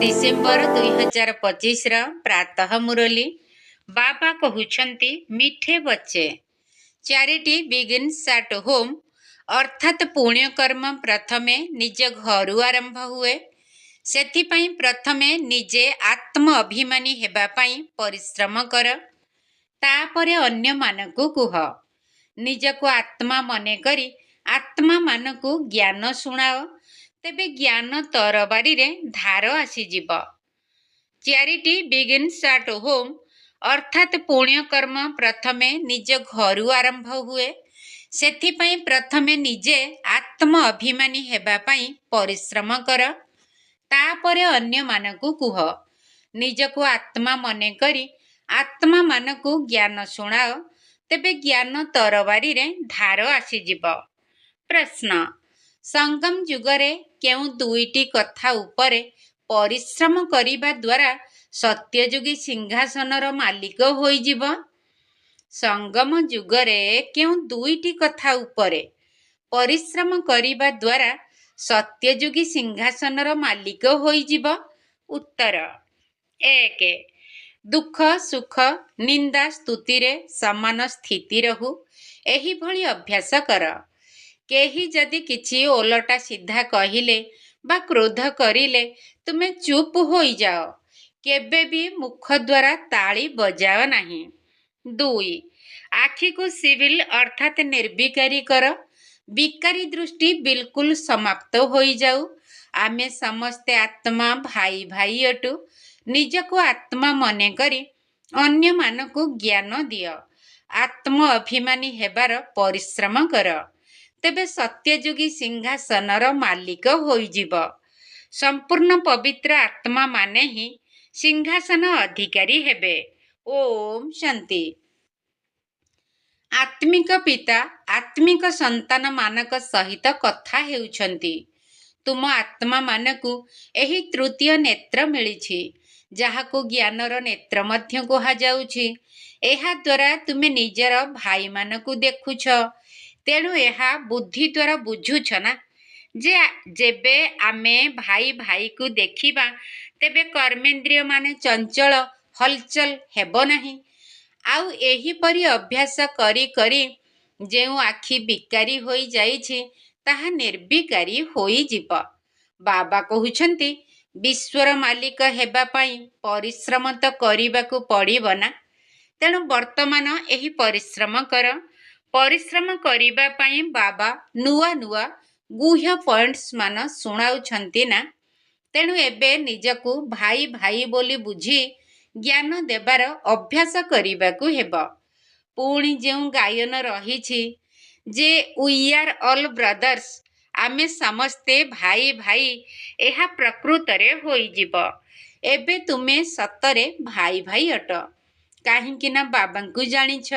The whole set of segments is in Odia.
डिसेम्बर 2025 प्रातः मुरली बाबा कहउछंती मिठे बच्चे चैरिटी बिगिन्स एट होम अर्थात पुण्य कर्म प्रथमे निज घरु आरंभ हुए। सेथिपाई प्रथमे निजे आत्म अभिमानी हेबा पाई परिश्रम कर, तापरे अन्य मानकु कुह। निजको आत्मा मने करी आत्मा मानकु ज्ञान शुणाओ, तेबे ज्ञान तरबारी रे धार आसीजिब। चैरिटी बिगिन्स एट होम अर्थात पुण्य कर्म प्रथमे निज घरु आरंभ हुए। सेथिपाई प्रथमे निजे आत्म अभिमानी हेबा पाई परिश्रम कर, तापरे अन्य मानकु कुह। निजको आत्मा मने करी आत्मा मानकु ज्ञान शुणाओ, तेबे ज्ञान तरबारी रे धार आसीजिब। प्रश्न, संगम जुगरे केउ दुईटी कथा उपरे परिश्रम करिबा द्वारा सत्ययुगी सिंहासनर मालिक होइजिब? संगम जुगरे केउ दुईटी कथा उपरे परिश्रम करिबा द्वारा सत्ययुगी सिंहासनर मालिक होइजिब? उत्तर, 1. दुख सुख निंदा स्तुतिरे समान स्थिति रहु, एही भली अभ्यास कर। केही जदि किछि ओलटा सीधा कहिले बा क्रोध करिले तुमे चुप होई जाओ, केबे भी मुख द्वारा ताली बजाओ नाही। 2. आखि को सिविल अर्थात निर्विकारी कर, विकारी दृष्टि बिल्कुल समाप्त होई जाऊ। आमे समस्ते आत्मा भाई भाई अटु, निजको आत्मा मने करी अन्य मानकु ज्ञान दियो, आत्म अभिमानी हेबार परिश्रम कर, तेबे सत्ययुगी सिंहासनर मालिक होइजिब। संपूर्ण पवित्र आत्मा माने ही सिंहासन अधिकारी हेबे। ओम शांति। आत्मिक पिता आत्मिक संतान मानक सहित कथा हेउछंती। तुम आत्मा मानकु एही तृतीय नेत्र मिलिछि, जाहाकु ज्ञानर नेत्र मध्य कुहा जाउछि। एहा द्वारा तुमे निजर भाई मानकु देखुछ, तेणु एहा बुद्धि द्वारा बुझुछ ना जे जेबे आमे भाई भाई को देखिबा तेबे कर्मेंद्रिय माने चंचल हलचल हेबो नाही। आउ एही परी अभ्यास करी करी जेउ आखि विकारी होई जाइछि ताहा निर्विकारी होई जिब। बाबा कहउछंती विश्वर मालिक हेबा पाई परिश्रम तो करिबाकु पड़िब ना, तेणु वर्तमान एही परिश्रम कर। परिश्रम करिबा पाई बाबा नुआ नुआ गुह्य पॉइंट्स मान शुणाउछंती ना, तेणु एबे निजकु भाई भाई बोली बुझी ज्ञान देबार अभ्यास करिबाकु हेब। पुणी जेउ गायन रहिछि जे वी आर ऑल ब्रदर्स, आमे समस्ते भाई भाई, एहा प्रकृतरे होइजिब। एबे तुमे सतरे भाई भाई अट, काहिंकि ना बाबांकु जानिछ।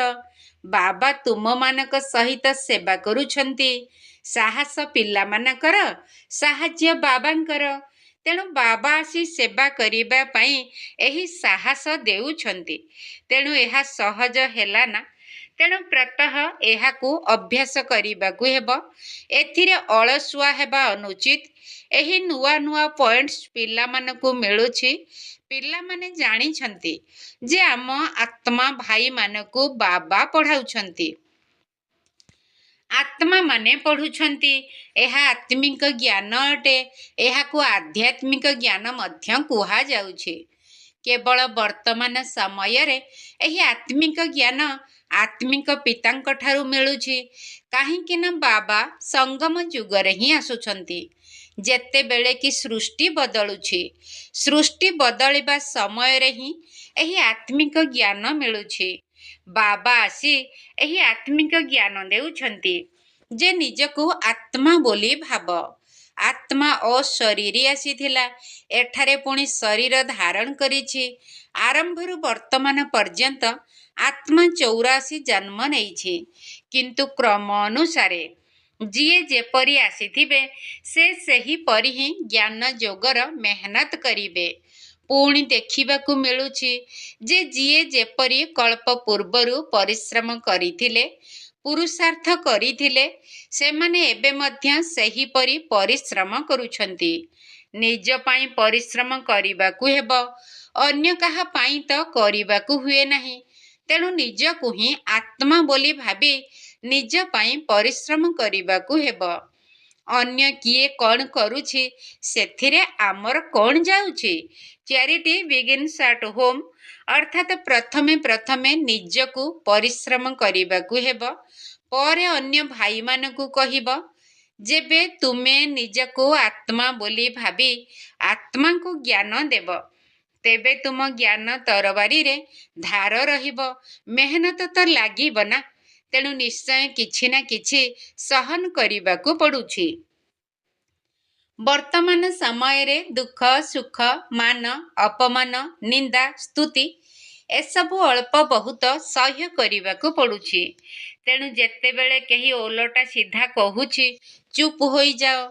बाबा तुम मानक सहित सेवा करुछंती। साहस पिला मानकर, साहाଯ୍ୟ बाबांकर। तेणु बाबा आसी सेवा करिबा पाई एही साहस देउछंती। तेणु एहा सहज हेला ना, तेणु प्रतः एहाकु अभ्यास करिबाकु हेब। एथिरे अलसुआ हेबा अनुचित। एही नुआ नुआ पॉइंट्स पिला मानकु मिलुछि। पिला माने जानिछंती जे आम आत्मा भाई मानकु बाबा पढ़ाउछंती। आत्मा माने पढ़ुछंती, एहा आत्मिक ज्ञान अटे। एहाकु आध्यात्मिक ज्ञान मध्य कुहा जाउछि। केवल वर्तमान समय रे एही आत्मिक ज्ञान आत्मिक पितांक ठारु मिलुछि, काहिंकि ना बाबा संगम जुगरे ही आसुछंती। जेते बेले कि सृष्टि बदलुछि, सृष्टि बदलिबा समय रे ही एही आत्मिक ज्ञान मिलुछि। बाबा आसी एही आत्मिक ज्ञान देउछंती जे निजको आत्मा बोली भाब। आत्मा अशरीरी आसीथिला, एठारे पुणी शरीर धारण करिछि। आरंभरु वर्तमान पर्यंत आत्मा 84 जन्म नेइछि, किंतु क्रम अनुसारे जिए जेपरी आसीथिबे से सही परी ही ज्ञान जोगर मेहनत करिबे। पुणी देखिबाकु मिलुछि जे जिए जेपरी कल्प पूर्वरु परिश्रम करिथिले, पुरुषार्थ करिथिले, सेमाने एबे मध्य सही परी परिश्रम करुछंती। ନିଜ ପାଇଁ ପରିଶ୍ରମ କରିବାକୁ ହେବ। ଅନ୍ୟ କାହା ପାଇଁ ତ କରିବାକୁ ହୁଏ ନାହିଁ। ତେଣୁ ନିଜକୁ ହିଁ ଆତ୍ମା ବୋଲି ଭାବି ନିଜ ପାଇଁ ପରିଶ୍ରମ କରିବାକୁ ହେବ। ଅନ୍ୟ କିଏ କ'ଣ କରୁଛି ସେଥିରେ ଆମର କ'ଣ ଯାଉଛି? ଚ୍ୟାରିଟି ବିଗିନ୍ସ ଆଟ୍ ହୋମ୍, ଅର୍ଥାତ୍ ପ୍ରଥମେ ନିଜକୁ ପରିଶ୍ରମ କରିବାକୁ ହେବ, ପରେ ଅନ୍ୟ ଭାଇମାନଙ୍କୁ କହିବ। ଯେବେ ତୁମେ ନିଜକୁ ଆତ୍ମା ବୋଲି ଭାବି ଆତ୍ମାଙ୍କୁ ଜ୍ଞାନ ଦେବ, ତେବେ ତୁମ ଜ୍ଞାନ ତରବାରୀରେ ଧାର ରହିବ। ମେହନତ ତ ଲାଗିବ ନା, ତେଣୁ ନିଶ୍ଚୟ କିଛି ନା କିଛି ସହନ କରିବାକୁ ପଡ଼ୁଛି। ବର୍ତ୍ତମାନ ସମୟରେ ଦୁଃଖ, ସୁଖ, ମାନ, ଅପମାନ, ନିନ୍ଦା, ସ୍ତୁତି ଏସବୁ ଅଳ୍ପ ବହୁତ ସହ୍ୟ କରିବାକୁ ପଡ଼ୁଛି। ତେଣୁ ଯେତେବେଳେ କେହି ଓଲଟା ସିଧା କହୁଛି ଚୁପ୍ ହୋଇଯାଅ।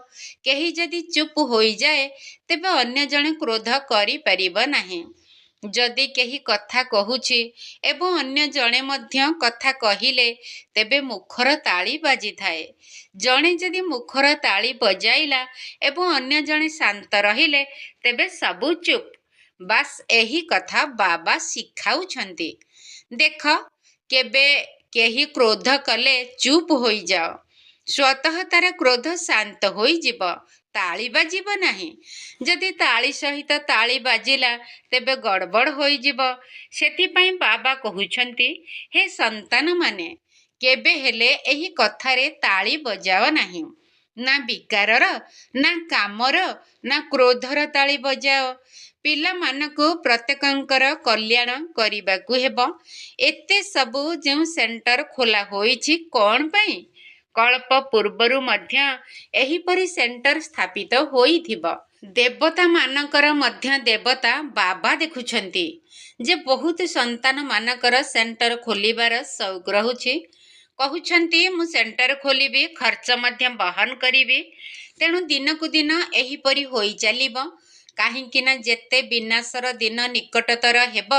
କେହି ଯଦି ଚୁପ୍ ହୋଇଯାଏ ତେବେ ଅନ୍ୟ ଜଣେ କ୍ରୋଧ କରିପାରିବ ନାହିଁ। ଯଦି କେହି କଥା କହୁଛି ଏବଂ ଅନ୍ୟ ଜଣେ ମଧ୍ୟ କଥା କହିଲେ ତେବେ ମୁଖର ତାଳି ବାଜିଥାଏ। ଜଣେ ଯଦି ମୁଖର ତାଳି ବଜାଇଲା ଏବଂ ଅନ୍ୟ ଜଣେ ଶାନ୍ତ ରହିଲେ ତେବେ ସବୁ ଚୁପ୍। ବାସ୍ ଏହି କଥା ବାବା ଶିଖାଉଛନ୍ତି। ଦେଖ, କେବେ କେହି କ୍ରୋଧ କଲେ ଚୁପ୍ ହୋଇଯାଅ। ସ୍ୱତଃ ତାର କ୍ରୋଧ ଶାନ୍ତ ହୋଇଯିବ, ତାଳି ବାଜିବ ନାହିଁ। ଯଦି ତାଳି ସହିତ ତାଳି ବାଜିଲା ତେବେ ଗଡ଼ବଡ଼ ହୋଇଯିବ। ସେଥିପାଇଁ ବାବା କହୁଛନ୍ତି, ହେ ସନ୍ତାନମାନେ, କେବେ ହେଲେ ଏହି କଥାରେ ତାଳି ବଜାଅ ନାହିଁ। ନା ବିକାରର, ନା କାମର, ନା କ୍ରୋଧର ତାଳି ବଜାଅ। ପିଲାମାନଙ୍କୁ ପ୍ରତ୍ୟେକଙ୍କର କଲ୍ୟାଣ କରିବାକୁ ହେବ। ଏତେ ସବୁ ଯେଉଁ ସେଣ୍ଟର ଖୋଲା ହୋଇଛି କ'ଣ ପାଇଁ? କଳ୍ପ ପୂର୍ବରୁ ମଧ୍ୟ ଏହିପରି ସେଣ୍ଟର ସ୍ଥାପିତ ହୋଇଥିବ। ଦେବତାମାନଙ୍କର ମଧ୍ୟ ଦେବତା ବାବା ଦେଖୁଛନ୍ତି ଯେ ବହୁତ ସନ୍ତାନମାନଙ୍କର ସେଣ୍ଟର ଖୋଲିବାର ସଉକ ରହୁଛି। କହୁଛନ୍ତି, ମୁଁ ସେଣ୍ଟର ଖୋଲିବି, ଖର୍ଚ୍ଚ ମଧ୍ୟ ବହନ କରିବି। ତେଣୁ ଦିନକୁ ଦିନ ଏହିପରି ହୋଇ ଚାଲିବ। କାହିଁକି ନା ଯେତେ ବିନାଶର ଦିନ ନିକଟତର ହେବ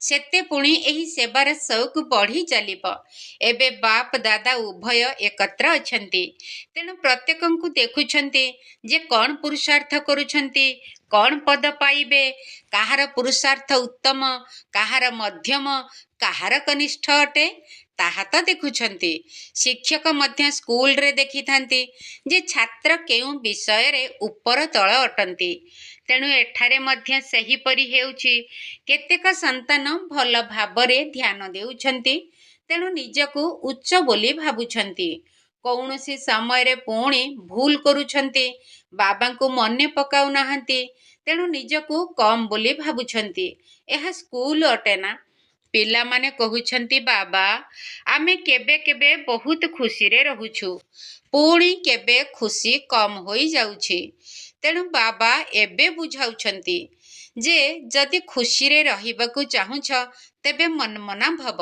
ସେତେ ପୁଣି ଏହି ସେବାର ସଉକ ବଢ଼ି ଚାଲିବ। ଏବେ ବାପ ଦାଦା ଉଭୟ ଏକତ୍ର ଅଛନ୍ତି। ତେଣୁ ପ୍ରତ୍ୟେକଙ୍କୁ ଦେଖୁଛନ୍ତି ଯେ କ'ଣ ପୁରୁଷାର୍ଥ କରୁଛନ୍ତି, କ'ଣ ପଦ ପାଇବେ, କାହାର ପୁରୁଷାର୍ଥ ଉତ୍ତମ, କାହାର ମଧ୍ୟମ, କାହାର କନିଷ୍ଠ ଅଟେ, ତାହା ତ ଦେଖୁଛନ୍ତି। ଶିକ୍ଷକ ମଧ୍ୟ ସ୍କୁଲରେ ଦେଖିଥାନ୍ତି ଯେ ଛାତ୍ର କେଉଁ ବିଷୟରେ ଉପର ତଳ ଅଟନ୍ତି। ତେଣୁ ଏଠାରେ ମଧ୍ୟ ସେହିପରି ହେଉଛି। କେତେକ ସନ୍ତାନ ଭଲ ଭାବରେ ଧ୍ୟାନ ଦେଉଛନ୍ତି, ତେଣୁ ନିଜକୁ ଉଚ୍ଚ ବୋଲି ଭାବୁଛନ୍ତି। କୌଣସି ସମୟରେ ପୁଣି ଭୁଲ କରୁଛନ୍ତି, ବାବାଙ୍କୁ ମନେ ପକାଉନାହାନ୍ତି, ତେଣୁ ନିଜକୁ କମ୍ ବୋଲି ଭାବୁଛନ୍ତି। ଏହା ସ୍କୁଲ ଅଟେ ନା? ପିଲାମାନେ କହୁଛନ୍ତି, ବାବା, ଆମେ କେବେ କେବେ ବହୁତ ଖୁସିରେ ରହୁଛୁ, ପୁଣି କେବେ ଖୁସି କମ୍ ହୋଇଯାଉଛି। ତେଣୁ ବାବା ଏବେ ବୁଝାଉଛନ୍ତି ଯେ ଯଦି ଖୁସିରେ ରହିବାକୁ ଚାହୁଁଛ ତେବେ ମନମନା ଭବ।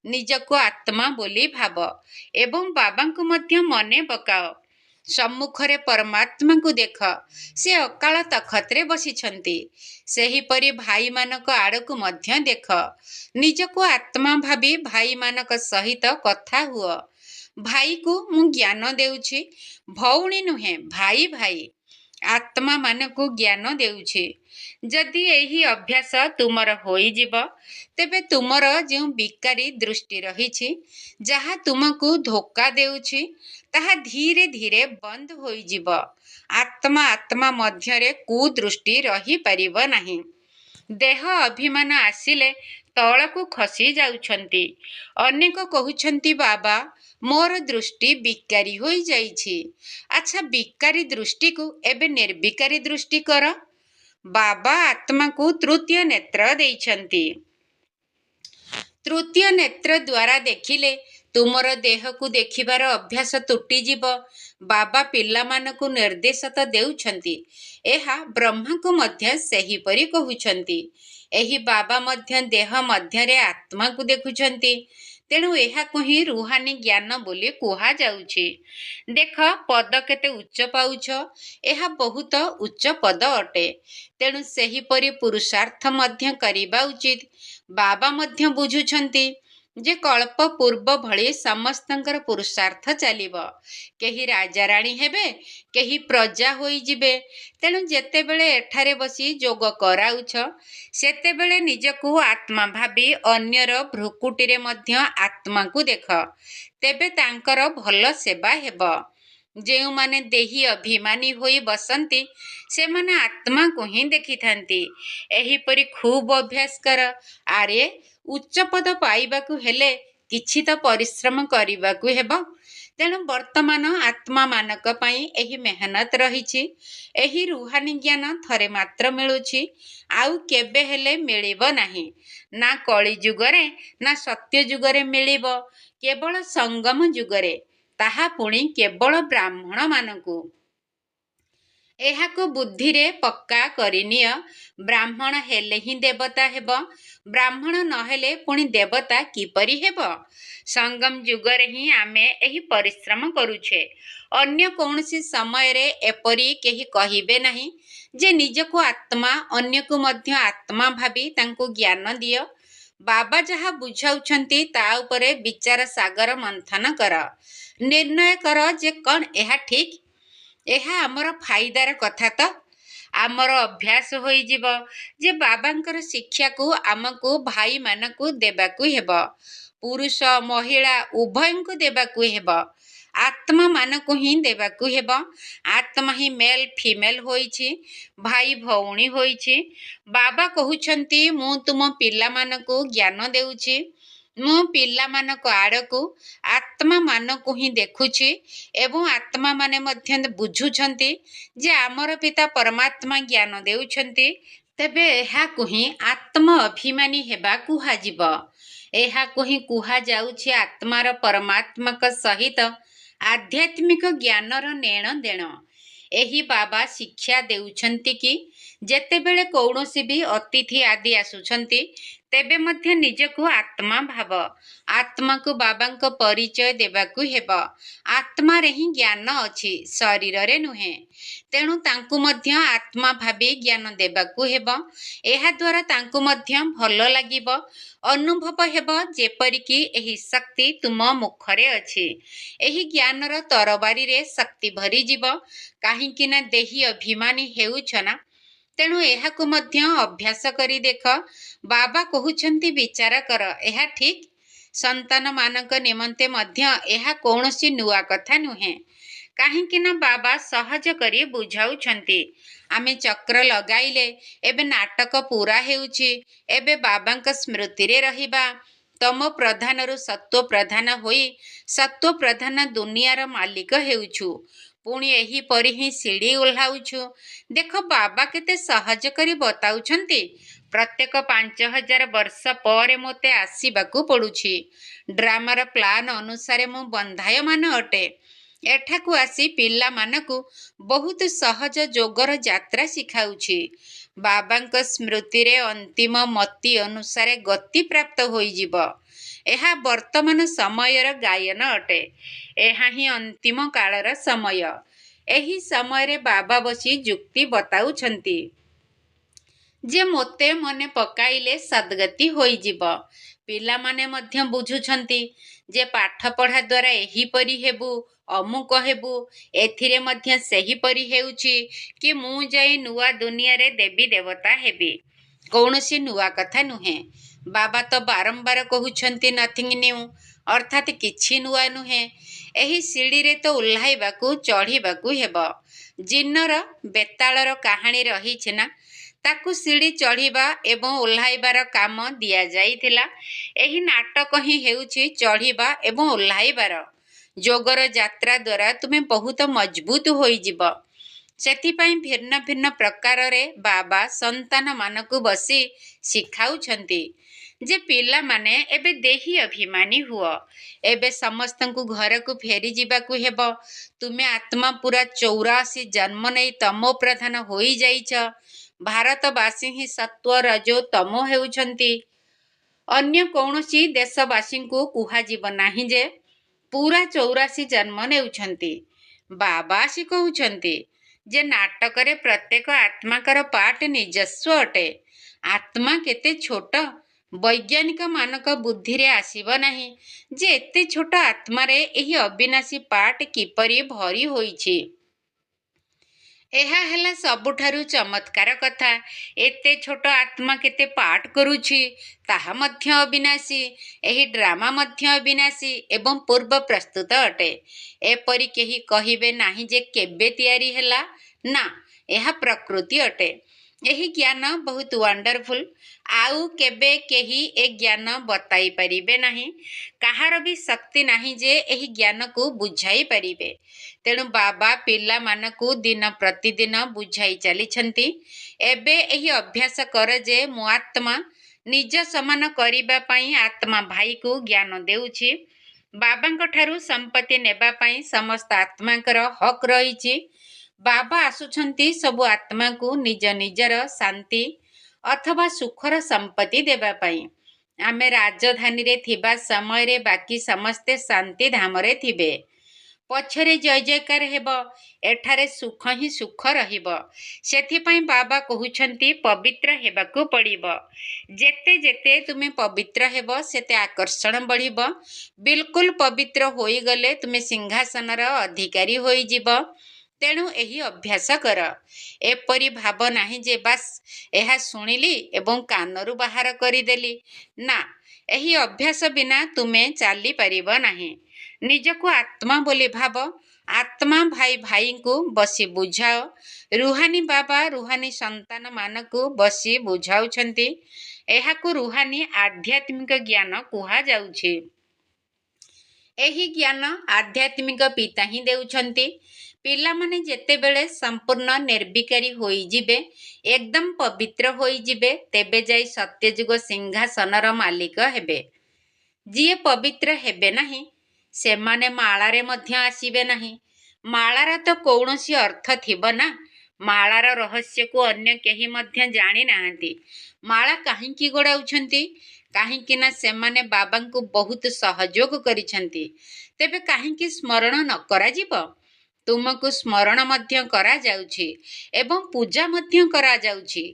ନିଜକୁ ଆତ୍ମା ବୋଲି ଭାବ ଏବଂ ବାବାଙ୍କୁ ମଧ୍ୟ ମନେ ପକାଅ। ସମ୍ମୁଖରେ ପରମାତ୍ମାଙ୍କୁ ଦେଖ, ସେ ଅକାଳ ତଖତରେ ବସିଛନ୍ତି। ସେହିପରି ଭାଇମାନଙ୍କ ଆଡ଼କୁ ମଧ୍ୟ ଦେଖ। ନିଜକୁ ଆତ୍ମା ଭାବି ଭାଇମାନଙ୍କ ସହିତ କଥା ହୁଅ। ଭାଇକୁ ମୁଁ ଜ୍ଞାନ ଦେଉଛି, ଭଉଣୀ ନୁହେଁ, ଭାଇ ଭାଇ ଆତ୍ମାମାନଙ୍କୁ ଜ୍ଞାନ ଦେଉଛି। ଯଦି ଏହି ଅଭ୍ୟାସ ତୁମର ହୋଇଯିବ ତେବେ ତୁମର ଯେଉଁ ବିକାରୀ ଦୃଷ୍ଟି ରହିଛି, ଯାହା ତୁମକୁ ଧୋକା ଦେଉଛି, ତାହା ଧୀରେ ଧୀରେ ବନ୍ଦ ହୋଇଯିବ। ଆତ୍ମା ମଧ୍ୟରେ କୁଦୃଷ୍ଟି ରହିପାରିବ ନାହିଁ। ଦେହ ଅଭିମାନ ଆସିଲେ ତଳକୁ ଖସି ଯାଉଛନ୍ତି। ଅନେକ କହୁଛନ୍ତି, ବାବା, ମୋର ଦୃଷ୍ଟି ବିକାରୀ ହୋଇଯାଇଛି। ଆଚ୍ଛା, ବିକାରୀ ଦୃଷ୍ଟିକୁ ଏବେ ନିର୍ବିକାରୀ ଦୃଷ୍ଟି କର। ବାବା ଆତ୍ମାକୁ ତୃତୀୟ ନେତ୍ର ଦେଇଛନ୍ତି। ତୃତୀୟ ନେତ୍ର ଦ୍ୱାରା ଦେଖିଲେ ତୁମର ଦେହକୁ ଦେଖିବାର ଅଭ୍ୟାସ ତୁଟିଯିବ। ବାବା ପିଲାମାନଙ୍କୁ ନିର୍ଦ୍ଦେଶ ତ ଦେଉଛନ୍ତି, ଏହା ବ୍ରହ୍ମାଙ୍କୁ ମଧ୍ୟ ସେହିପରି କହୁଛନ୍ତି। ଏହି ବାବା ମଧ୍ୟ ଦେହ ମଧ୍ୟରେ ଆତ୍ମାକୁ ଦେଖୁଛନ୍ତି। ତେଣୁ ଏହାକୁ ହିଁ ରୁହାନୀ ଜ୍ଞାନ ବୋଲି କୁହାଯାଉଛି। ଦେଖ, ପଦ କେତେ ଉଚ୍ଚ ପାଉଛ, ଏହା ବହୁତ ଉଚ୍ଚ ପଦ ଅଟେ। ତେଣୁ ସେହିପରି ପୁରୁଷାର୍ଥ ମଧ୍ୟ କରିବା ଉଚିତ। ବାବା ମଧ୍ୟ ବୁଝୁଛନ୍ତି ଯେ କଳ୍ପ ପୂର୍ବ ଭଳି ସମସ୍ତଙ୍କର ପୁରୁଷାର୍ଥ ଚାଲିବ। କେହି ରାଜାରାଣୀ ହେବେ, କେହି ପ୍ରଜା ହୋଇଯିବେ। ତେଣୁ ଯେତେବେଳେ ଏଠାରେ ବସି ଯୋଗ କରାଉଛ, ସେତେବେଳେ ନିଜକୁ ଆତ୍ମା ଭାବି ଅନ୍ୟର ଭ୍ରୁକୁଟିରେ ମଧ୍ୟ ଆତ୍ମାକୁ ଦେଖ। ତେବେ ତାଙ୍କର ଭଲ ସେବା ହେବ। ଯେଉଁମାନେ ଦେହୀ ଅଭିମାନୀ ହୋଇ ବସନ୍ତି, ସେମାନେ ଆତ୍ମାକୁ ହିଁ ଦେଖିଥାନ୍ତି। ଏହିପରି ଖୁବ୍ ଅଭ୍ୟାସ କର। ଆରେ, ଉଚ୍ଚ ପଦ ପାଇବାକୁ ହେଲେ କିଛି ତ ପରିଶ୍ରମ କରିବାକୁ ହେବ। ତେଣୁ ବର୍ତ୍ତମାନ ଆତ୍ମାମାନଙ୍କ ପାଇଁ ଏହି ମେହନତ ରହିଛି। ଏହି ରୁହାନୀ ଜ୍ଞାନ ଥରେ ମାତ୍ର ମିଳୁଛି, ଆଉ କେବେ ହେଲେ ମିଳିବ ନାହିଁ। ନା କଳି ଯୁଗରେ, ନା ସତ୍ୟ ଯୁଗରେ ମିଳିବ, କେବଳ ସଙ୍ଗମ ଯୁଗରେ, ତାହା ପୁଣି କେବଳ ବ୍ରାହ୍ମଣମାନଙ୍କୁ। ଏହାକୁ ବୁଦ୍ଧିରେ ପକ୍କା କରିନିଅ। ବ୍ରାହ୍ମଣ ହେଲେ ହିଁ ଦେବତା ହେବ। ବ୍ରାହ୍ମଣ ନହେଲେ ପୁଣି ଦେବତା କିପରି ହେବ? ସଙ୍ଗମ ଯୁଗରେ ହିଁ ଆମେ ଏହି ପରିଶ୍ରମ କରୁଛେ। ଅନ୍ୟ କୌଣସି ସମୟରେ ଏପରି କେହି କହିବେ ନାହିଁ ଯେ ନିଜକୁ ଆତ୍ମା, ଅନ୍ୟକୁ ମଧ୍ୟ ଆତ୍ମା ଭାବି ତାଙ୍କୁ ଜ୍ଞାନ ଦିଅ। ବାବା ଯାହା ବୁଝାଉଛନ୍ତି ତା ଉପରେ ବିଚାର ସାଗର ମନ୍ଥନ କର। ନିର୍ଣ୍ଣୟ କର ଯେ କ'ଣ ଏହା ଠିକ୍। ଏହା ଆମର ଫାଇଦାର କଥା ତ। ଆମର ଅଭ୍ୟାସ ହୋଇଯିବ ଯେ ବାବାଙ୍କର ଶିକ୍ଷାକୁ ଆମକୁ ଭାଇମାନଙ୍କୁ ଦେବାକୁ ହେବ। ପୁରୁଷ ମହିଳା ଉଭୟଙ୍କୁ ଦେବାକୁ ହେବ। ଆତ୍ମାମାନଙ୍କୁ ହିଁ ଦେବାକୁ ହେବ। ଆତ୍ମା ହିଁ ମେଲ୍ ଫିମେଲ୍ ହୋଇଛି, ଭାଇ ଭଉଣୀ ହୋଇଛି। ବାବା କହୁଛନ୍ତି, ମୁଁ ତୁମ ପିଲାମାନଙ୍କୁ ଜ୍ଞାନ ଦେଉଛି। ମୁଁ ପିଲାମାନଙ୍କ ଆଡ଼କୁ, ଆତ୍ମାମାନଙ୍କୁ ହିଁ ଦେଖୁଛି ଏବଂ ଆତ୍ମାମାନେ ମଧ୍ୟ ବୁଝୁଛନ୍ତି ଯେ ଆମର ପିତା ପରମାତ୍ମା ଜ୍ଞାନ ଦେଉଛନ୍ତି। ତେବେ ଏହାକୁ ହିଁ ଆତ୍ମ ଅଭିମାନୀ ହେବା କୁହାଯିବ। ଏହାକୁ ହିଁ କୁହାଯାଉଛି ଆତ୍ମାର ପରମାତ୍ମାଙ୍କ ସହିତ ଆଧ୍ୟାତ୍ମିକ ଜ୍ଞାନର ନେଣ ଦେଣ। ଏହି ବାବା ଶିକ୍ଷା ଦେଉଛନ୍ତି କି ଯେତେବେଳେ କୌଣସି ବି ଅତିଥି ଆଦି ଆସୁଛନ୍ତି, ତେବେ ମଧ୍ୟ ନିଜକୁ ଆତ୍ମା ଭାବ। ଆତ୍ମାକୁ ବାବାଙ୍କ ପରିଚୟ ଦେବାକୁ ହେବ। ଆତ୍ମାରେ ହିଁ ଜ୍ଞାନ ଅଛି, ଶରୀରରେ ନୁହେଁ। ତେଣୁ ତାଙ୍କୁ ମଧ୍ୟ ଆତ୍ମା ଭାବି ଜ୍ଞାନ ଦେବାକୁ ହେବ। ଏହାଦ୍ୱାରା ତାଙ୍କୁ ମଧ୍ୟ ଭଲ ଲାଗିବ। ଅନୁଭବ ହେବ ଯେପରିକି ଏହି ଶକ୍ତି ତୁମ ମୁଖରେ ଅଛି। ଏହି ଜ୍ଞାନର ତରବାରୀରେ ଶକ୍ତି ଭରିଯିବ। କାହିଁକି ନା ଦେହୀ ଅଭିମାନୀ ହେଉଛ ନା। ତେଣୁ ଏହାକୁ ମଧ୍ୟ ଅଭ୍ୟାସ କରି ଦେଖ। ବାବା କହୁଛନ୍ତି ବିଚାର କର, ଏହା ଠିକ୍। ସନ୍ତାନମାନଙ୍କ ନିମନ୍ତେ ମଧ୍ୟ ଏହା କୌଣସି ନୂଆ କଥା ନୁହେଁ। କାହିଁକି ନା ବାବା ସହଜ କରି ବୁଝାଉଛନ୍ତି। ଆମେ ଚକ୍ର ଲଗାଇଲେ ଏବେ ନାଟକ ପୂରା ହେଉଛି। ଏବେ ବାବାଙ୍କ ସ୍ମୃତିରେ ରହିବା। ତମୋ ପ୍ରଧାନରୁ ସତ୍ତ୍ୱ ପ୍ରଧାନ ହୋଇ ସତ୍ତ୍ୱ ପ୍ରଧାନ ଦୁନିଆର ମାଲିକ ହେଉଛୁ। ପୁଣି ଏହିପରି ହିଁ ସିଡ଼ି ଓହ୍ଲାଉଛୁ। ଦେଖ ବାବା କେତେ ସହଜ କରି ବତାଉଛନ୍ତି। ପ୍ରତ୍ୟେକ 5000 ବର୍ଷ ପରେ ମୋତେ ଆସିବାକୁ ପଡ଼ୁଛି। ଡ୍ରାମାର ପ୍ଲାନ୍ ଅନୁସାରେ ମୁଁ ବନ୍ଧାୟମାନ ଅଟେ। ଏଠାକୁ ଆସି ପିଲାମାନଙ୍କୁ ବହୁତ ସହଜ ଯୋଗର ଯାତ୍ରା ଶିଖାଉଛି। ବାବାଙ୍କ ସ୍ମୃତିରେ ଅନ୍ତିମ ମତି ଅନୁସାରେ ଗତି ପ୍ରାପ୍ତ ହୋଇଯିବ। ଏହା ବର୍ତ୍ତମାନ ସମୟର ଗାୟନ ଅଟେ। ଏହା ହିଁ ଅନ୍ତିମ କାଳର ସମୟ। ଏହି ସମୟରେ ବାବା ବସି ଯୁକ୍ତି ବତାଉଛନ୍ତି ଯେ ମୋତେ ମନେ ପକାଇଲେ ସଦ୍ଗତି ହୋଇଯିବ। ପିଲାମାନେ ମଧ୍ୟ ବୁଝୁଛନ୍ତି ଯେ ପାଠ ପଢ଼ା ଦ୍ୱାରା ଏହିପରି ହେବୁ, ଅମୁକ ହେବୁ। ଏଥିରେ ମଧ୍ୟ ସେହିପରି ହେଉଛି କି ମୁଁ ଯାଇ ନୂଆ ଦୁନିଆରେ ଦେବୀ ଦେବତା ହେବି। କୌଣସି ନୂଆ କଥା ନୁହେଁ। ବାବା ତ ବାରମ୍ବାର କହୁଛନ୍ତି ନଥିଂ ନ୍ୟୁ, ଅର୍ଥାତ୍ କିଛି ନୂଆ ନୁହେଁ। ଏହି ସିଡ଼ିରେ ତ ଓହ୍ଲାଇବାକୁ ଚଢ଼ିବାକୁ ହେବ। ଜିନ୍ନର ବେତାଳର କାହାଣୀ ରହିଛି ନା, ତାକୁ ସିଡ଼ି ଚଢ଼ିବା ଏବଂ ଓହ୍ଲାଇବାର କାମ ଦିଆଯାଇଥିଲା। ଏହି ନାଟକ ହିଁ ହେଉଛି ଚଢ଼ିବା ଏବଂ ଓହ୍ଲାଇବାର। ଯୋଗର ଯାତ୍ରା ଦ୍ୱାରା ତୁମେ ବହୁତ ମଜବୁତ ହୋଇଯିବ। ସେଥିପାଇଁ ଭିନ୍ନ ଭିନ୍ନ ପ୍ରକାରରେ ବାବା ସନ୍ତାନମାନଙ୍କୁ ବସି ଶିଖାଉଛନ୍ତି ଯେ ପିଲାମାନେ ଏବେ ଦେହୀ ଅଭିମାନୀ ହୁଅ। ଏବେ ସମସ୍ତଙ୍କୁ ଘରକୁ ଫେରିଯିବାକୁ ହେବ। ତୁମେ ଆତ୍ମା ପୁରା 84 ଜନ୍ମ ନେଇ ତମୋ ପ୍ରଧାନ ହୋଇଯାଇଛ। ଭାରତବାସୀ ହିଁ ସତ୍ତ୍ୱ ରଜୋ ତମୋ ହେଉଛନ୍ତି। ଅନ୍ୟ କୌଣସି ଦେଶବାସୀଙ୍କୁ କୁହାଯିବ ନାହିଁ ଯେ ପୁରା 84 ଜନ୍ମ ନେଉଛନ୍ତି। ବାବା ଆସି କହୁଛନ୍ତି ଯେ ନାଟକରେ ପ୍ରତ୍ୟେକ ଆତ୍ମାଙ୍କର ପାର୍ଟ ନିଜସ୍ୱ ଅଟେ। ଆତ୍ମା କେତେ ଛୋଟ, ବୈଜ୍ଞାନିକ ମାନଙ୍କ ବୁଦ୍ଧିରେ ଆସିବ ନାହିଁ ଯେ ଏତେ ଛୋଟ ଆତ୍ମାରେ ଏହି ଅବିନାଶୀ ପାର୍ଟ କିପରି ଭରି ହୋଇଛି। ଏହା ହେଲା ସବୁଠାରୁ ଚମତ୍କାର କଥା। ଏତେ ଛୋଟ ଆତ୍ମା କେତେ ପାର୍ଟ କରୁଛି, ତାହା ମଧ୍ୟ ଅବିନାଶୀ। ଏହି ଡ୍ରାମା ମଧ୍ୟ ଅବିନାଶୀ ଏବଂ ପୂର୍ବ ପ୍ରସ୍ତୁତ ଅଟେ। ଏପରି କେହି କହିବେ ନାହିଁ ଯେ କେବେ ତିଆରି ହେଲା। ନା, ଏହା ପ୍ରକୃତି ଅଟେ। ଏହି ଜ୍ଞାନ ବହୁତ ୱାଣ୍ଡରଫୁଲ। ଆଉ କେବେ କେହି ଏ ଜ୍ଞାନ ବତାଇ ପାରିବେ ନାହିଁ। କାହାର ବି ଶକ୍ତି ନାହିଁ ଯେ ଏହି ଜ୍ଞାନକୁ ବୁଝାଇ ପାରିବେ। ତେଣୁ ବାବା ପିଲାମାନଙ୍କୁ ଦିନ ପ୍ରତିଦିନ ବୁଝାଇ ଚାଲିଛନ୍ତି, ଏବେ ଏହି ଅଭ୍ୟାସ କର ଯେ ମୁଁ ଆତ୍ମା। ନିଜ ସମାନ କରିବା ପାଇଁ ଆତ୍ମା ଭାଇକୁ ଜ୍ଞାନ ଦେଉଛି। ବାବାଙ୍କ ଠାରୁ ସମ୍ପତ୍ତି ନେବା ପାଇଁ ସମସ୍ତ ଆତ୍ମାଙ୍କର ହକ୍ ରହିଛି। ବାବା ଆସୁଛନ୍ତି ସବୁ ଆତ୍ମାକୁ ନିଜ ନିଜର ଶାନ୍ତି ଅଥବା ସୁଖର ସମ୍ପତ୍ତି ଦେବା ପାଇଁ। ଆମେ ରାଜଧାନୀରେ ଥିବା ସମୟରେ ବାକି ସମସ୍ତେ ଶାନ୍ତି ଧାମରେ ଥିବେ। ପଛରେ ଜୟ ଜୟକାର ହେବ। ଏଠାରେ ସୁଖ ହିଁ ସୁଖ ରହିବ। ସେଥିପାଇଁ ବାବା କହୁଛନ୍ତି ପବିତ୍ର ହେବାକୁ ପଡ଼ିବ। ଯେତେ ଯେତେ ତୁମେ ପବିତ୍ର ହେବ ସେତେ ଆକର୍ଷଣ ବଢ଼ିବ। ବିଲକୁଲ ପବିତ୍ର ହୋଇଗଲେ ତୁମେ ସିଂହାସନର ଅଧିକାରୀ ହୋଇଯିବ। ତେଣୁ ଏହି ଅଭ୍ୟାସ କର। ଏପରି ଭାବ ନାହିଁ ଯେ ବାସ୍ ଏହା ଶୁଣିଲି ଏବଂ କାନରୁ ବାହାର କରିଦେଲି। ନା, ଏହି ଅଭ୍ୟାସ ବିନା ତୁମେ ଚାଲିପାରିବ ନାହିଁ। ନିଜକୁ ଆତ୍ମା ବୋଲି ଭାବ। ଆତ୍ମା ଭାଇ ଭାଇଙ୍କୁ ବସି ବୁଝାଅ। ରୁହାନୀ ବାବା ରୁହାନୀ ସନ୍ତାନମାନଙ୍କୁ ବସି ବୁଝାଉଛନ୍ତି। ଏହାକୁ ରୁହାନୀ ଆଧ୍ୟାତ୍ମିକ ଜ୍ଞାନ କୁହାଯାଉଛି। ଏହି ଜ୍ଞାନ ଆଧ୍ୟାତ୍ମିକ ପିତା ହିଁ ଦେଉଛନ୍ତି। ପିଲାମାନେ ଯେତେବେଳେ ସମ୍ପୂର୍ଣ୍ଣ ନିର୍ବିକାରୀ ହୋଇଯିବେ, ଏକଦମ ପବିତ୍ର ହୋଇଯିବେ, ତେବେ ଯାଇ ସତ୍ୟଯୁଗ ସିଂହାସନର ମାଲିକ ହେବେ। ଯିଏ ପବିତ୍ର ହେବେ ନାହିଁ, ସେମାନେ ମାଳାରେ ମଧ୍ୟ ଆସିବେ ନାହିଁ। ମାଳାର ତ କୌଣସି ଅର୍ଥ ଥିବ ନା। ମାଳାର ରହସ୍ୟକୁ ଅନ୍ୟ କେହି ମଧ୍ୟ ଜାଣି ନାହାନ୍ତି। ମାଳା କାହିଁକି ଗୋଡ଼ାଉଛନ୍ତି? କାହିଁକି ନା ସେମାନେ ବାବାଙ୍କୁ ବହୁତ ସହଯୋଗ କରିଛନ୍ତି। ତେବେ କାହିଁକି ସ୍ମରଣ ନ କରାଯିବ? ତୁମକୁ ସ୍ମରଣ ମଧ୍ୟ କରାଯାଉଛି ଏବଂ ପୂଜା ମଧ୍ୟ କରାଯାଉଛି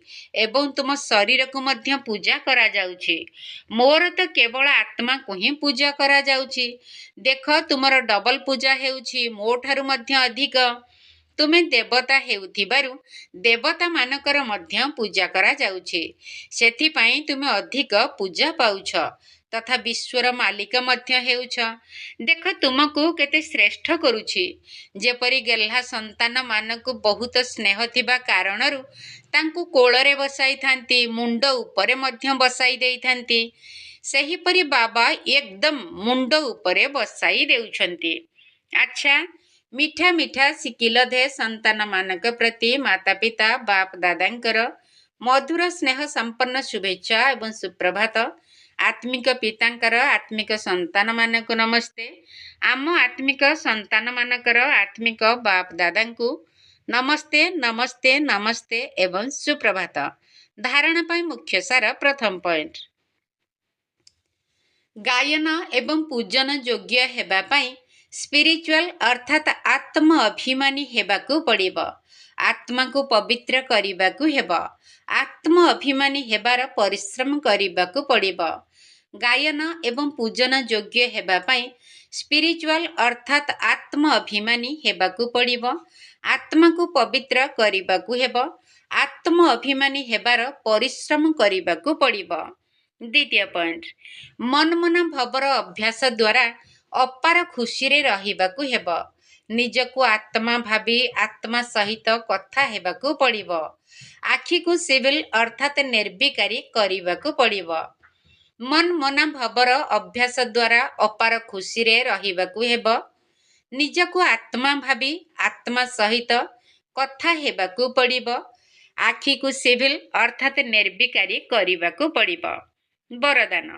ଏବଂ ତୁମ ଶରୀରକୁ ମଧ୍ୟ ପୂଜା କରାଯାଉଛି। ମୋର ତ କେବଳ ଆତ୍ମାକୁ ହିଁ ପୂଜା କରାଯାଉଛି। ଦେଖ, ତୁମର ଡବଲ ପୂଜା ହେଉଛି, ମୋ ଠାରୁ ମଧ୍ୟ ଅଧିକ। ତୁମେ ଦେବତା ହେଉଥିବାରୁ ଦେବତାମାନଙ୍କର ମଧ୍ୟ ପୂଜା କରାଯାଉଛି। ସେଥିପାଇଁ ତୁମେ ଅଧିକ ପୂଜା ପାଉଛ ତଥା ବିଶ୍ୱର ମାଲିକ ମଧ୍ୟ ହେଉଛ। ଦେଖ ତୁମକୁ କେତେ ଶ୍ରେଷ୍ଠ କରୁଛି। ଯେପରି ଗେହ୍ଲା ସନ୍ତାନମାନଙ୍କୁ ବହୁତ ସ୍ନେହ ଥିବା କାରଣରୁ ତାଙ୍କୁ କୋଳରେ ବସାଇଥାନ୍ତି, ମୁଣ୍ଡ ଉପରେ ମଧ୍ୟ ବସାଇ ଦେଇଥାନ୍ତି। ସେହିପରି ବାବା ଏକଦମ ମୁଣ୍ଡ ଉପରେ ବସାଇ ଦେଉଛନ୍ତି। ଆଚ୍ଛା, ମିଠା ମିଠା ଶିକିଲ ଦେ ସନ୍ତାନମାନଙ୍କ ପ୍ରତି ମାତା ପିତା ବାପ ଦାଦାଙ୍କର ମଧୁର ସ୍ନେହ ସମ୍ପନ୍ନ ଶୁଭେଚ୍ଛା ଏବଂ ସୁପ୍ରଭାତ। ଆତ୍ମିକ ପିତାଙ୍କର ଆତ୍ମିକ ସନ୍ତାନମାନଙ୍କୁ ନମସ୍ତେ। ଆମ ଆତ୍ମିକ ସନ୍ତାନମାନଙ୍କର ଆତ୍ମିକ ବାପ ଦାଦାଙ୍କୁ ନମସ୍ତେ ନମସ୍ତେ ନମସ୍ତେ ଏବଂ ସୁପ୍ରଭାତ। ଧାରଣା ପାଇଁ ମୁଖ୍ୟ ସାର। ପ୍ରଥମ ପଏଣ୍ଟ, ଗାୟନ ଏବଂ ପୂଜନ ଯୋଗ୍ୟ ହେବା ପାଇଁ ସ୍ପିରିଚୁଆଲ ଅର୍ଥାତ୍ ଆତ୍ମ ଅଭିମାନୀ ହେବାକୁ ପଡ଼ିବ। ଆତ୍ମାକୁ ପବିତ୍ର କରିବାକୁ ହେବ। ଆତ୍ମ ଅଭିମାନୀ ହେବାର ପରିଶ୍ରମ କରିବାକୁ ପଡ଼ିବ। ଗାୟନ ଏବଂ ପୂଜନ ଯୋଗ୍ୟ ହେବା ପାଇଁ ସ୍ପିରିଚୁଆଲ ଅର୍ଥାତ୍ ଆତ୍ମ ଅଭିମାନୀ ହେବାକୁ ପଡ଼ିବ। ଆତ୍ମାକୁ ପବିତ୍ର କରିବାକୁ ହେବ। ଆତ୍ମ ଅଭିମାନୀ ହେବାର ପରିଶ୍ରମ କରିବାକୁ ପଡ଼ିବ। ଦ୍ୱିତୀୟ ପଏଣ୍ଟ, ମନମନା ଭାବର ଅଭ୍ୟାସ ଦ୍ୱାରା ଅପାର ଖୁସିରେ ରହିବାକୁ ହେବ। ନିଜକୁ ଆତ୍ମା ଭାବି ଆତ୍ମା ସହିତ କଥା ହେବାକୁ ପଡ଼ିବ। ଆଖିକୁ ସିଭିଲ ଅର୍ଥାତ୍ ନିର୍ବିକାରୀ କରିବାକୁ ପଡ଼ିବ। ମନମନା ଭାବର ଅଭ୍ୟାସ ଦ୍ୱାରା ଅପାର ଖୁସିରେ ରହିବାକୁ ହେବ। ନିଜକୁ ଆତ୍ମା ଭାବି ଆତ୍ମା ସହିତ କଥା ହେବାକୁ ପଡ଼ିବ। ଆଖିକୁ ସିଭିଲ ଅର୍ଥାତ୍ ନିର୍ବିକାରୀ କରିବାକୁ ପଡ଼ିବ। ବରଦାନ,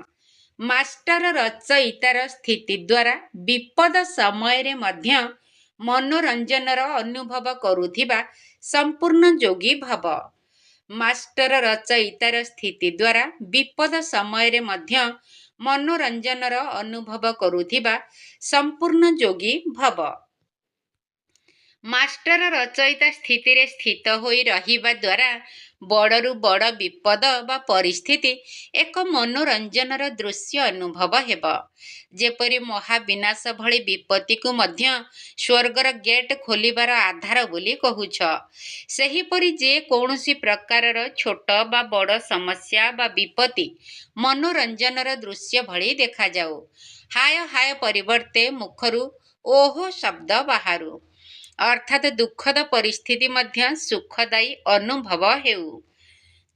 ମାଷ୍ଟର ରଚୟିତାର ସ୍ଥିତି ଦ୍ୱାରା ବିପଦ ସମୟରେ ମଧ୍ୟ ମନୋରଞ୍ଜନର ଅନୁଭବ କରୁଥିବା ସମ୍ପୂର୍ଣ୍ଣ ଯୋଗୀ ଭବ। ମାଷ୍ଟର ରଚୟିତାର ସ୍ଥିତି ଦ୍ୱାରା ବିପଦ ସମୟରେ ମଧ୍ୟ ମନୋରଞ୍ଜନର ଅନୁଭବ କରୁଥିବା ସମ୍ପୂର୍ଣ୍ଣ ଯୋଗୀ ଭବ। ମାଷ୍ଟର ରଚୟିତା ସ୍ଥିତିରେ ସ୍ଥିତ ହୋଇ ରହିବା ଦ୍ୱାରା ବଡ଼ରୁ ବଡ଼ ବିପଦ ବା ପରିସ୍ଥିତି ଏକ ମନୋରଞ୍ଜନର ଦୃଶ୍ୟ ଅନୁଭବ ହେବ। ଯେପରି ମହାବିନାଶ ଭଳି ବିପତ୍ତିକୁ ମଧ୍ୟ ସ୍ୱର୍ଗର ଗେଟ୍ ଖୋଲିବାର ଆଧାର ବୋଲି କହୁଛ, ସେହିପରି ଯେ କୌଣସି ପ୍ରକାରର ଛୋଟ ବା ବଡ଼ ସମସ୍ୟା ବା ବିପତ୍ତି ମନୋରଞ୍ଜନର ଦୃଶ୍ୟ ଭଳି ଦେଖାଯାଉ। ହାୟ ହାୟ ପରିବର୍ତ୍ତେ ମୁଖରୁ ଓହୋ ଶବ୍ଦ ବାହାରୁ, ଅର୍ଥାତ୍ ଦୁଃଖଦ ପରିସ୍ଥିତି ମଧ୍ୟ ସୁଖଦାୟୀ ଅନୁଭବ ହେଉ।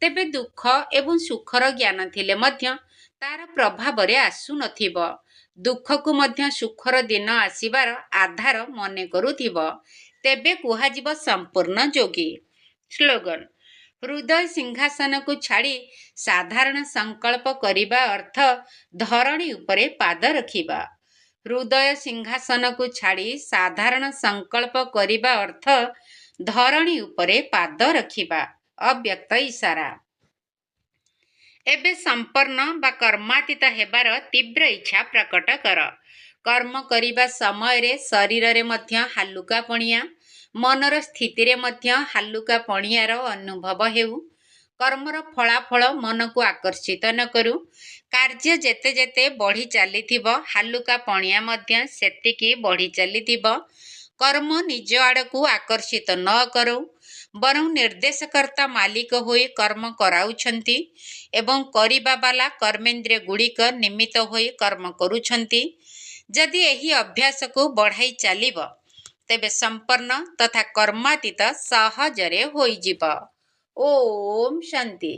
ତେବେ ଦୁଃଖ ଏବଂ ସୁଖର ଜ୍ଞାନ ଥିଲେ ମଧ୍ୟ ତାର ପ୍ରଭାବରେ ଆସୁନଥିବ। ଦୁଃଖକୁ ମଧ୍ୟ ସୁଖର ଦିନ ଆସିବାର ଆଧାର ମନେ କରୁଥିବ, ତେବେ କୁହାଯିବ ସମ୍ପୂର୍ଣ୍ଣ ଯୋଗୀ। ସ୍ଲୋଗାନ: ହୃଦୟ ସିଂହାସନକୁ ଛାଡ଼ି ସାଧାରଣ ସଂକଳ୍ପ କରିବା ଅର୍ଥ ଧରଣୀ ଉପରେ ପାଦ ରଖିବା। ହୃଦୟ ସିଂହାସନକୁ ଛାଡ଼ି ସାଧାରଣ ସଂକଳ୍ପ କରିବା ଅର୍ଥ ଧରଣୀ ଉପରେ ପାଦ ରଖିବା। ଅବ୍ୟକ୍ତ ଇଶାରା। ଏବେ ସମ୍ପନ୍ନ ବା କର୍ମାତୀତ ହେବାର ତୀବ୍ର ଇଚ୍ଛା ପ୍ରକଟ କର। କର୍ମ କରିବା ସମୟରେ ଶରୀରରେ ମଧ୍ୟ ହାଲୁକା ପଣିଆ, ମନର ସ୍ଥିତିରେ ମଧ୍ୟ ହାଲୁକା ପଣିଆର ଅନୁଭବ ହେଉ। କର୍ମର ଫଳାଫଳ ମନକୁ ଆକର୍ଷିତ ନ କରୁ। କାର୍ଯ୍ୟ ଯେତେ ଯେତେ ବଢ଼ି ଚାଲିଥିବ, ହାଲୁକା ପଣିଆ ମଧ୍ୟ ସେତିକି ବଢ଼ି ଚାଲିଥିବ। କର୍ମ ନିଜ ଆଡ଼କୁ ଆକର୍ଷିତ ନ କରୁ, ବରଂ ନିର୍ଦ୍ଦେଶକର୍ତ୍ତା ମାଲିକ ହୋଇ କର୍ମ କରାଉଛନ୍ତି ଏବଂ କରିବା ବାଲା କର୍ମେନ୍ଦ୍ରିୟ ଗୁଡ଼ିକ ନିମିତ୍ତ ହୋଇ କର୍ମ କରୁଛନ୍ତି। ଯଦି ଏହି ଅଭ୍ୟାସକୁ ବଢ଼ାଇ ଚାଲିବ, ତେବେ ସମ୍ପନ୍ନ ତଥା କର୍ମାତୀତ ସହଜରେ ହୋଇଯିବ। ଓମ୍ ଶାନ୍ତି।